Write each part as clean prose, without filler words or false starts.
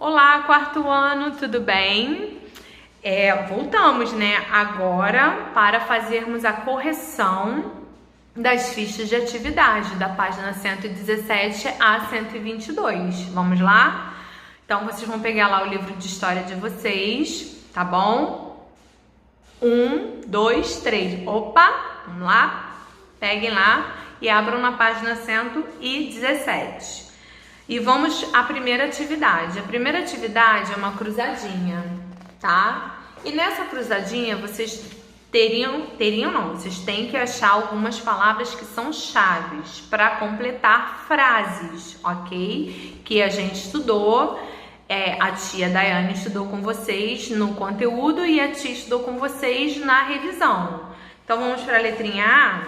Olá, quarto ano, tudo bem? Voltamos, né? Agora para fazermos a correção das fichas de atividade da página 117 a 122. Vamos lá? Então, vocês vão pegar lá o livro de história de vocês, tá bom? 1, 2, 3. Opa! Vamos lá? Peguem lá e abram na página 117. E vamos à primeira atividade. A primeira atividade é uma cruzadinha, tá? E nessa cruzadinha vocês vocês têm que achar algumas palavras que são chaves para completar frases, ok? Que a gente estudou, a tia Daiane estudou com vocês no conteúdo e a tia estudou com vocês na revisão. Então vamos para a letrinha A.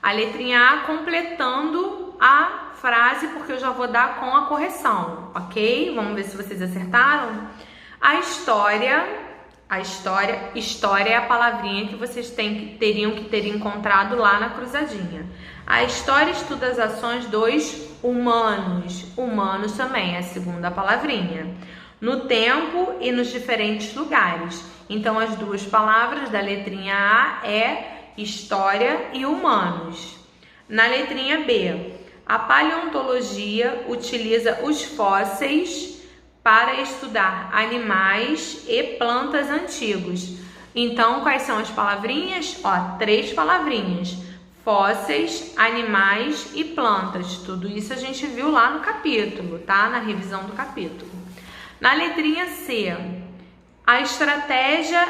A letrinha A completando a frase, porque eu já vou dar com a correção, ok? Vamos ver se vocês acertaram. História é a palavrinha que vocês teriam que ter encontrado lá na cruzadinha. A história estuda as ações dos humanos. Humanos também é a segunda palavrinha. No tempo e nos diferentes lugares. Então, as duas palavras da letrinha A é história e humanos. Na letrinha B, a paleontologia utiliza os fósseis para estudar animais e plantas antigos. Então, quais são as palavrinhas? 3 palavrinhas. Fósseis, animais e plantas. Tudo isso a gente viu lá no capítulo, tá? Na revisão do capítulo. Na letrinha C, a estratégia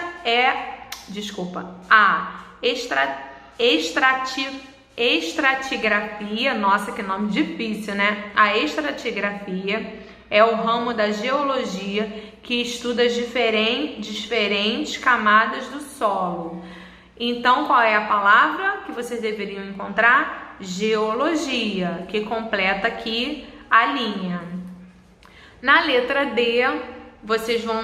estratigrafia, nossa, que nome difícil, né? A estratigrafia é o ramo da geologia que estuda as diferentes camadas do solo. Então, qual é a palavra que vocês deveriam encontrar? Geologia, que completa aqui a linha. Na letra D, vocês vão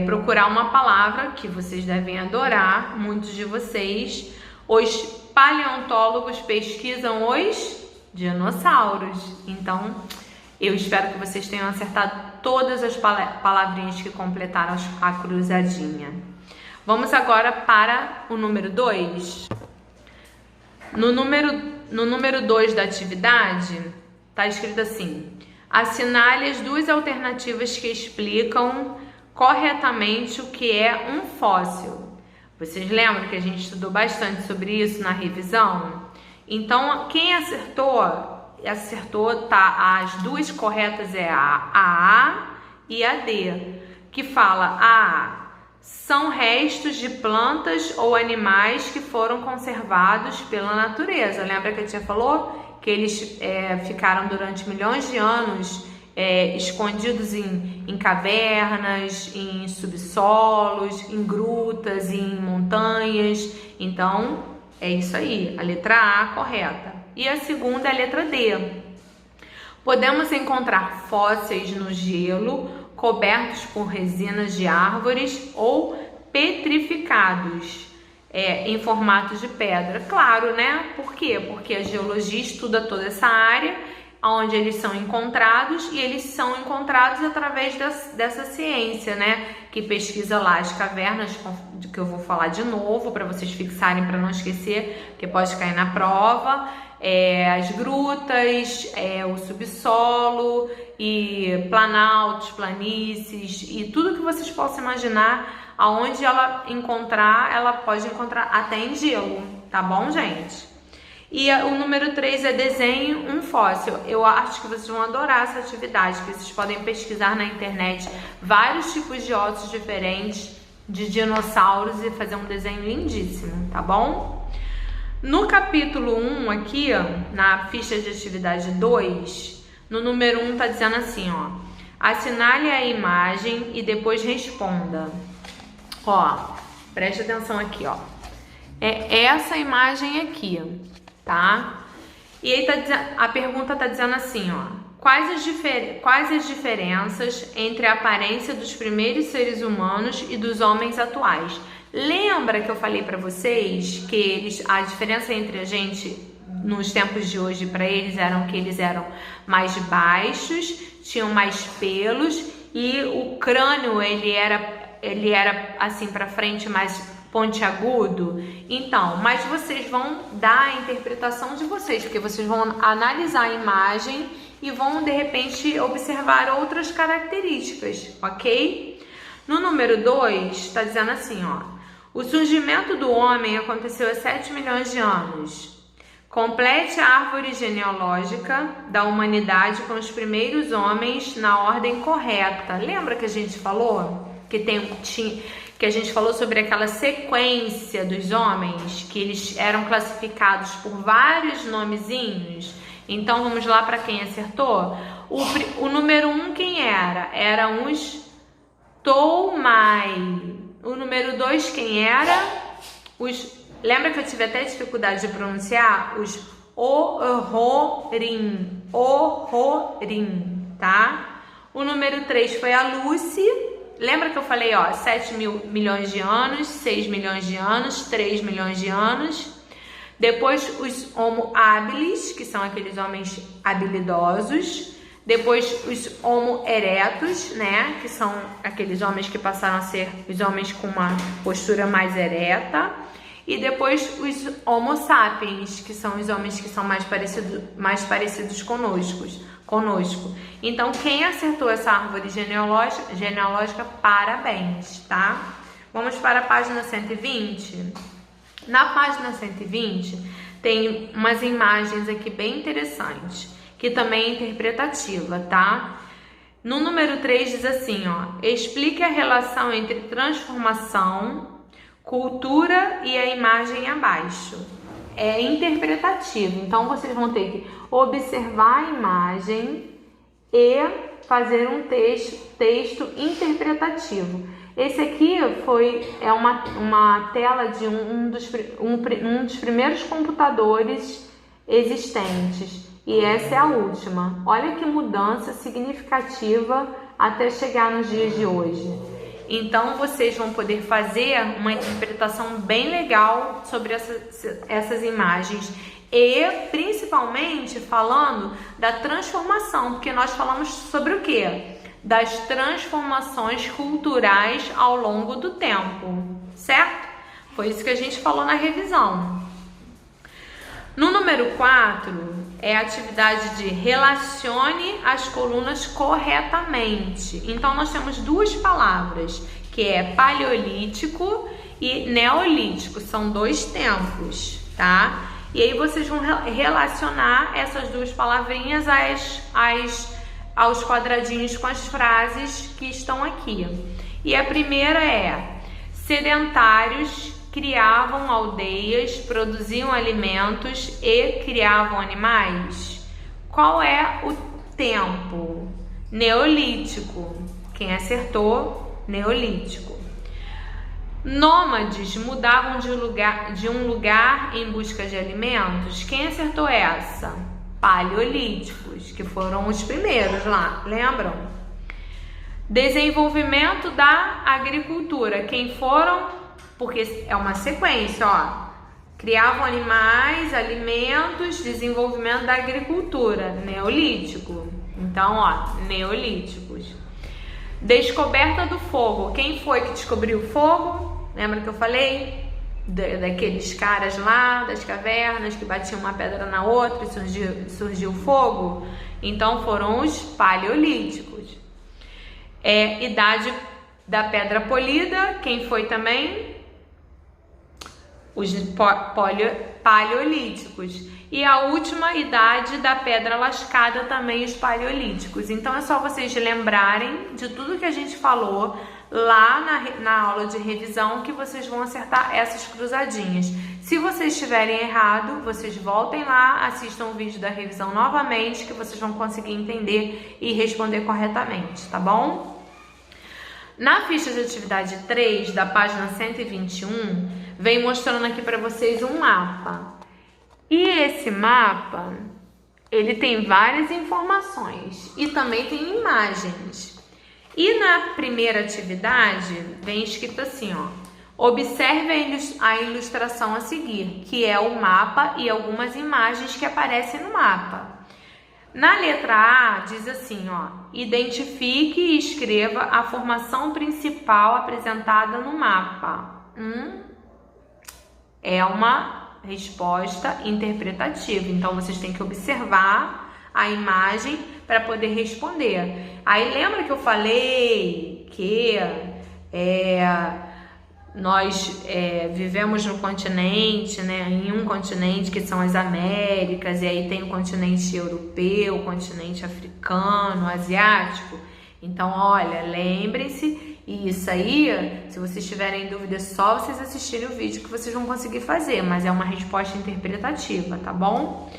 procurar uma palavra que vocês devem adorar, muitos de vocês. Os paleontólogos pesquisam os dinossauros. Então, eu espero que vocês tenham acertado todas as palavrinhas que completaram a cruzadinha. Vamos agora para o número 2. No número 2 da atividade, está escrito assim: assinale as duas alternativas que explicam corretamente o que é um fóssil. Vocês lembram que a gente estudou bastante sobre isso na revisão? Então, quem acertou, tá? As duas corretas é a A e a D, que fala: A são restos de plantas ou animais que foram conservados pela natureza. Lembra que a tia falou que eles ficaram durante milhões de anos escondidos em cavernas, em subsolos, em grutas, em montanhas? Então, é isso aí, a letra A correta. E a segunda é a letra D. Podemos encontrar fósseis no gelo, cobertos por resinas de árvores ou petrificados em formatos de pedra. Claro, né? Por quê? Porque a geologia estuda toda essa área onde eles são encontrados, e eles são encontrados através dessa ciência, né? Que pesquisa lá as cavernas, que eu vou falar de novo para vocês fixarem, para não esquecer, que pode cair na prova. As grutas, o subsolo, e planaltos, planícies, e tudo que vocês possam imaginar, aonde ela pode encontrar até em gelo, tá bom, gente? E o número 3 é desenhe um fóssil. Eu acho que vocês vão adorar essa atividade, que vocês podem pesquisar na internet vários tipos de ossos diferentes de dinossauros e fazer um desenho lindíssimo, tá bom? No capítulo 1 aqui, na ficha de atividade 2, no número 1 tá dizendo assim, assinale a imagem e depois responda. Preste atenção aqui, é essa imagem aqui, tá? E aí a pergunta tá dizendo assim, quais as diferenças entre a aparência dos primeiros seres humanos e dos homens atuais? Lembra que eu falei para vocês que a diferença entre a gente nos tempos de hoje para eles eram que eles eram mais baixos, tinham mais pelos e o crânio ele era assim para frente, mais pontiagudo. Então, mas vocês vão dar a interpretação de vocês, porque vocês vão analisar a imagem e vão de repente observar outras características, ok? No número 2, está dizendo assim, ó: o surgimento do homem aconteceu há 7 milhões de anos. Complete a árvore genealógica da humanidade com os primeiros homens na ordem correta. Lembra que a gente falou? Que a gente falou sobre aquela sequência dos homens, que eles eram classificados por vários nomezinhos? Então vamos lá para quem acertou. O número 1 quem era? Eram os Toumai. O número 2 quem era? Lembra que eu tive até dificuldade de pronunciar? Os Ororim. Ororim, tá? O número 3 foi a Lucy. Lembra que eu falei, ó, 7 milhões de anos, 6 milhões de anos, 3 milhões de anos. Depois os Homo habilis, que são aqueles homens habilidosos. Depois os Homo erectus, né, que são aqueles homens que passaram a ser os homens com uma postura mais ereta. E depois os Homo sapiens, que são os homens que são mais parecidos conosco. Então, quem acertou essa árvore genealógica, parabéns, tá? Vamos para a página 120. Na página 120, tem umas imagens aqui bem interessantes, que também é interpretativa, tá? No número 3 diz assim, ó: explique a relação entre transformação, cultura e a imagem abaixo. É interpretativo, então vocês vão ter que observar a imagem e fazer um texto interpretativo. Esse aqui é uma tela de um dos primeiros computadores existentes e essa é a última. Olha que mudança significativa até chegar nos dias de hoje. Então vocês vão poder fazer uma interpretação bem legal sobre essas imagens e principalmente falando da transformação, porque nós falamos sobre o quê? Das transformações culturais ao longo do tempo, certo? Foi isso que a gente falou na revisão. No número 4 é a atividade de relacione as colunas corretamente. Então nós temos duas palavras, que é paleolítico e neolítico, são dois tempos, tá? E aí vocês vão relacionar essas duas palavrinhas aos quadradinhos com as frases que estão aqui. E a primeira é: sedentários criavam aldeias, produziam alimentos e criavam animais. Qual é o tempo? Neolítico. Quem acertou? Neolítico. Nômades mudavam de um lugar em busca de alimentos. Quem acertou essa? Paleolíticos, que foram os primeiros lá, lembram? Desenvolvimento da agricultura. Quem foram? Porque é uma sequência, ó. Criavam animais, alimentos, desenvolvimento da agricultura. Neolítico. Então, ó, neolíticos. Descoberta do fogo. Quem foi que descobriu o fogo? Lembra que eu falei? Daqueles caras lá, das cavernas, que batiam uma pedra na outra e surgiu fogo? Então, foram os paleolíticos. Idade da pedra polida. Quem foi também? Os paleolíticos. E a última idade da pedra lascada, também os paleolíticos. Então é só vocês lembrarem de tudo que a gente falou lá na aula de revisão, que vocês vão acertar essas cruzadinhas. Se vocês estiverem errado, vocês voltem lá, assistam o vídeo da revisão novamente, que vocês vão conseguir entender e responder corretamente, tá bom? Na ficha de atividade 3, da página 121, vem mostrando aqui para vocês um mapa. E esse mapa, ele tem várias informações e também tem imagens. E na primeira atividade, vem escrito assim, ó: observe a ilustração a seguir, que é o mapa e algumas imagens que aparecem no mapa. Na letra A diz assim, ó, identifique e escreva a formação principal apresentada no mapa. É uma resposta interpretativa, então vocês têm que observar a imagem para poder responder. Aí lembra que eu falei que nós vivemos no continente, né, em um continente que são as Américas, e aí tem o continente europeu, o continente africano, asiático. Então, olha, lembrem-se, e isso aí, se vocês tiverem dúvida, é só vocês assistirem o vídeo que vocês vão conseguir fazer, mas é uma resposta interpretativa, tá bom?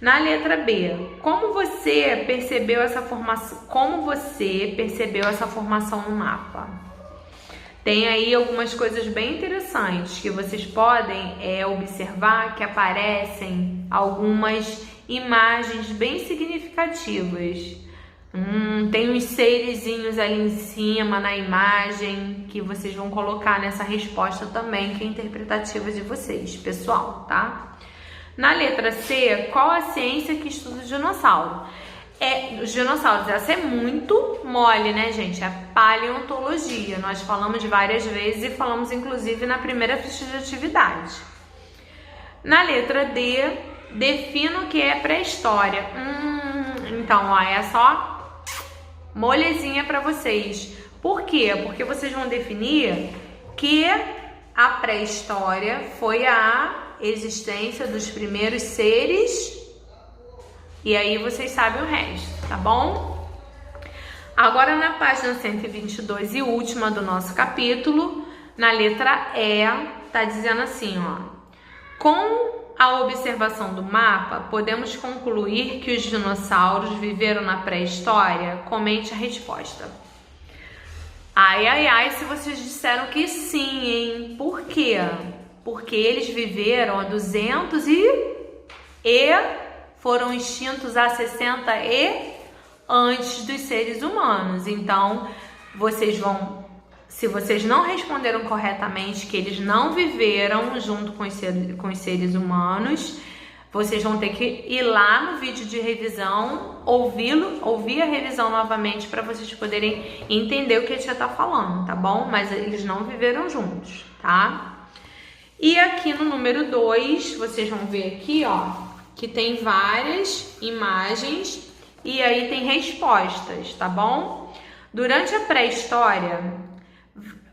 Na letra B, como você percebeu essa formação no mapa? Tem aí algumas coisas bem interessantes que vocês podem observar, que aparecem algumas imagens bem significativas. Tem uns serezinhos ali em cima na imagem que vocês vão colocar nessa resposta também, que é interpretativa de vocês, pessoal, tá? Na letra C, qual a ciência que estuda o dinossauro? Os dinossauros, essa é muito mole, né, gente? É paleontologia. Nós falamos várias vezes e falamos inclusive na primeira ficha de atividade. Na letra D, defina o que é pré-história. Então, ó, é só molezinha para vocês. Por quê? Porque vocês vão definir que a pré-história foi a existência dos primeiros seres. E aí vocês sabem o resto, tá bom? Agora na página 122 e última do nosso capítulo, na letra E, tá dizendo assim, ó. Com a observação do mapa, podemos concluir que os dinossauros viveram na pré-história? Comente a resposta. Ai, ai, ai, se vocês disseram que sim, hein? Por quê? Porque eles viveram há 200 e foram extintos há 60 antes dos seres humanos. Então, se vocês não responderam corretamente que eles não viveram junto com os seres humanos, vocês vão ter que ir lá no vídeo de revisão, ouvir a revisão novamente para vocês poderem entender o que a tia tá falando, tá bom? Mas eles não viveram juntos, tá? E aqui no número 2, vocês vão ver aqui, ó, que tem várias imagens e aí tem respostas, tá bom? Durante a pré-história,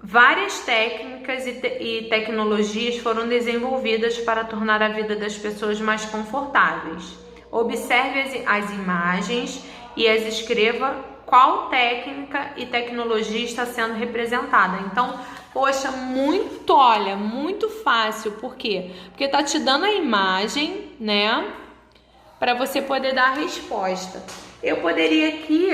várias técnicas e tecnologias foram desenvolvidas para tornar a vida das pessoas mais confortáveis. Observe as imagens e as escreva qual técnica e tecnologia está sendo representada. Então, poxa, muito fácil. Por quê? Porque tá te dando a imagem, né? Para você poder dar a resposta. Eu poderia aqui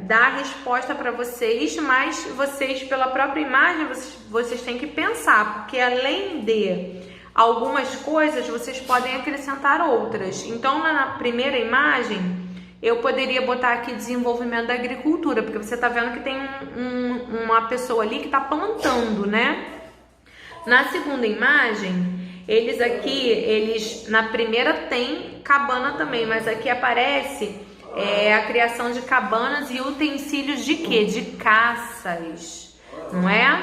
dar a resposta para vocês, mas vocês, pela própria imagem, vocês têm que pensar. Porque além de algumas coisas, vocês podem acrescentar outras. Então, na primeira imagem, eu poderia botar aqui desenvolvimento da agricultura, porque você tá vendo que tem uma pessoa ali que tá plantando, né? Na segunda imagem, na primeira tem cabana também, mas aqui aparece a criação de cabanas e utensílios de quê? De caças, não é?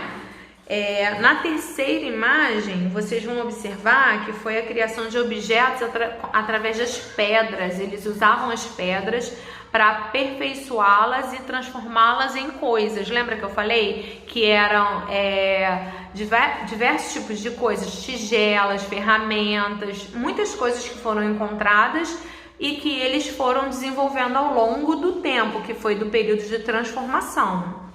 Na terceira imagem, vocês vão observar que foi a criação de objetos através das pedras. Eles usavam as pedras para aperfeiçoá-las e transformá-las em coisas. Lembra que eu falei que eram diversos tipos de coisas, tigelas, ferramentas, muitas coisas que foram encontradas e que eles foram desenvolvendo ao longo do tempo, que foi do período de transformação.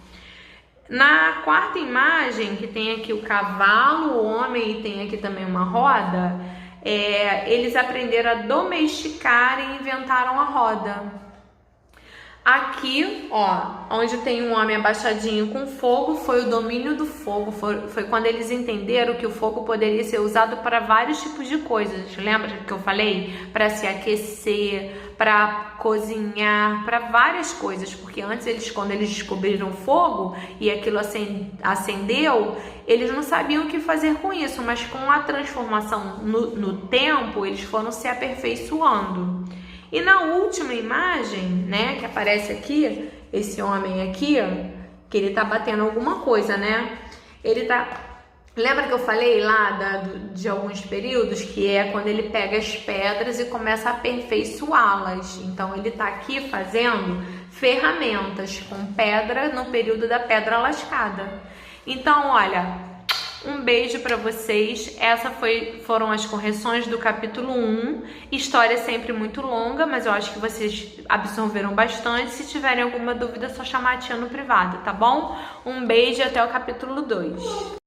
Na quarta imagem, que tem aqui o cavalo, o homem e tem aqui também uma roda, eles aprenderam a domesticar e inventaram a roda. Aqui, ó, onde tem um homem abaixadinho com fogo, foi o domínio do fogo. Foi quando eles entenderam que o fogo poderia ser usado para vários tipos de coisas. Lembra que eu falei? Para se aquecer, para cozinhar, para várias coisas. Porque antes, quando eles descobriram o fogo e aquilo acendeu, eles não sabiam o que fazer com isso. Mas com a transformação no tempo, eles foram se aperfeiçoando. E na última imagem, né, que aparece aqui, esse homem aqui, ó, que ele tá batendo alguma coisa, né? Ele tá... Lembra que eu falei lá de alguns períodos, que é quando ele pega as pedras e começa a aperfeiçoá-las. Então ele tá aqui fazendo ferramentas com pedra no período da pedra lascada. Então, olha, um beijo para vocês. Foram as correções do capítulo 1. História sempre muito longa, mas eu acho que vocês absorveram bastante. Se tiverem alguma dúvida, é só chamar a tia no privado, tá bom? Um beijo e até o capítulo 2.